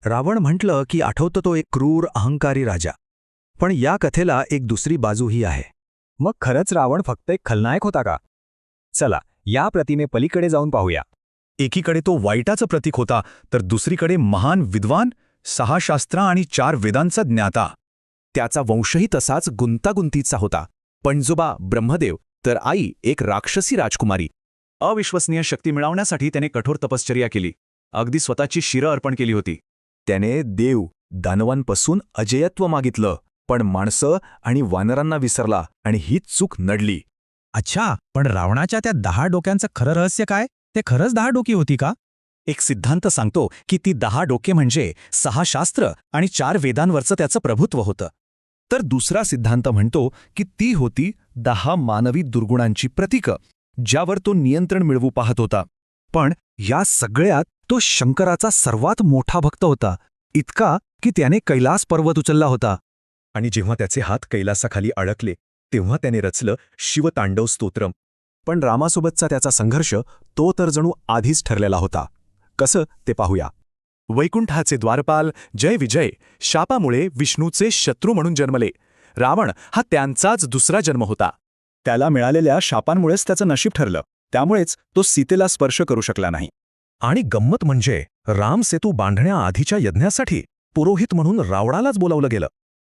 रावण म्हटलं की आठवतं तो एक क्रूर अहंकारी राजा. पण या कथेला एक दुसरी बाजूही आहे. मग खरंच रावण फक्त एक खलनायक होता का? चला या प्रतिमे पलीकडे जाऊन पाहूया. एकीकडे तो वाईटाचं प्रतीक होता, तर दुसरीकडे महान विद्वान, 6 शास्त्र आणि 4 वेदांचा ज्ञाता. त्याचा वंशही तसाच गुंतागुंतीचा होता. पणजोबा ब्रह्मदेव, तर आई एक राक्षसी राजकुमारी. अविश्वसनीय शक्ती मिळवण्यासाठी त्याने कठोर तपश्चर्या केली. अगदी स्वतःची शिरं अर्पण केली होती. त्याने देव दानवांपासून अजयत्व मागितलं, पण माणसं आणि वानरांना विसरला आणि हीच चूक नडली. अच्छा, पण रावणाच्या त्या 10 डोक्यांचं खरं रहस्य काय? ते खरंच 10 डोकी होती का? एक सिद्धांत सांगतो की ती 10 डोके म्हणजे 6 शास्त्र आणि 4 वेदांवरचं त्याचं प्रभुत्व होतं. तर दुसरा सिद्धांत म्हणतो की ती होती 10 मानवी दुर्गुणांची प्रतीकं, ज्यावर तो नियंत्रण मिळवू पाहत होता. पण या सगळ्यात तो शंकराचा सर्वात मोठा भक्त होता, इतका की त्याने कैलास पर्वत उचलला होता. आणि जेव्हा त्याचे हात कैलासाखाली अडकले तेव्हा त्याने रचलं शिवतांडव स्तोत्रम. पण रामासोबतचा त्याचा संघर्ष तो तर जणू आधीच ठरलेला होता. कसं ते पाहूया. वैकुंठाचे द्वारपाल जय विजय शापामुळे विष्णूचे शत्रू म्हणून जन्मले. रावण हा त्यांचाच दुसरा जन्म होता. त्याला मिळालेल्या शापांमुळेच त्याचं नशीब ठरलं. त्यामुळेच तो सीतेला स्पर्श करू शकला नाही. आणि गंमत म्हणजे राम सेतू बांधण्याआधीच्या यज्ञासाठी पुरोहित म्हणून रावणालाच बोलावलं गेलं.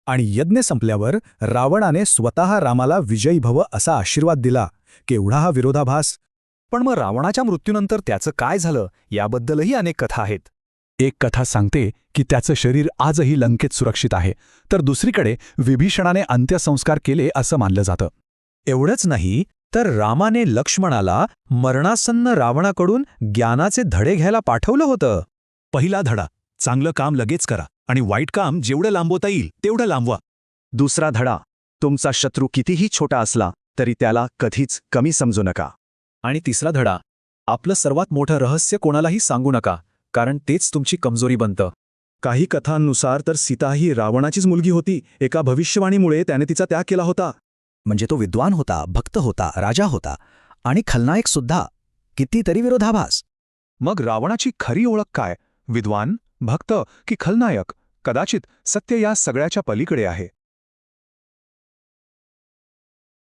आणि यज्ञ संपल्यावर रावणाने स्वतः रामाला विजयी भव असा आशीर्वाद दिला. केवढा हा विरोधाभास! पण मग रावणाच्या मृत्यूनंतर त्याचं काय झालं याबद्दलही अनेक कथा आहेत. एक कथा सांगते की त्याचं शरीर आजही लंकेत सुरक्षित आहे, तर दुसरीकडे विभीषणाने अंत्यसंस्कार केले असं मानलं जातं. एवढंच नाही तर रामाने लक्ष्मणाला मरणासन्न रावणाकडून ज्ञानाचे धडे घ्यायला पाठवलं होतं. पहिला धडा, चांगलं काम लगेच करा आणि वाईट काम जेवढं लांबवता येईल तेवढं लांबवा. दुसरा धडा, तुमचा शत्रू कितीही छोटा असला तरी त्याला कधीच कमी समजू नका. आणि तिसरा धडा, आपलं सर्वात मोठं रहस्य कोणालाही सांगू नका, कारण तेच तुमची कमजोरी बनतं. काही कथांनुसार तर सीता ही रावणाचीच मुलगी होती. एका भविष्यवाणीमुळे त्याने तिचा त्याग केला होता. म्हणजे तो विद्वान होता, भक्त होता, राजा होता आणि खलनायक सुद्धा. कितीतरी विरोधाभास. मग रावणाची खरी ओळख काय? विद्वान, भक्त की खलनायक? कदाचित सत्य या सगळ्याच्या पलीकडे आहे.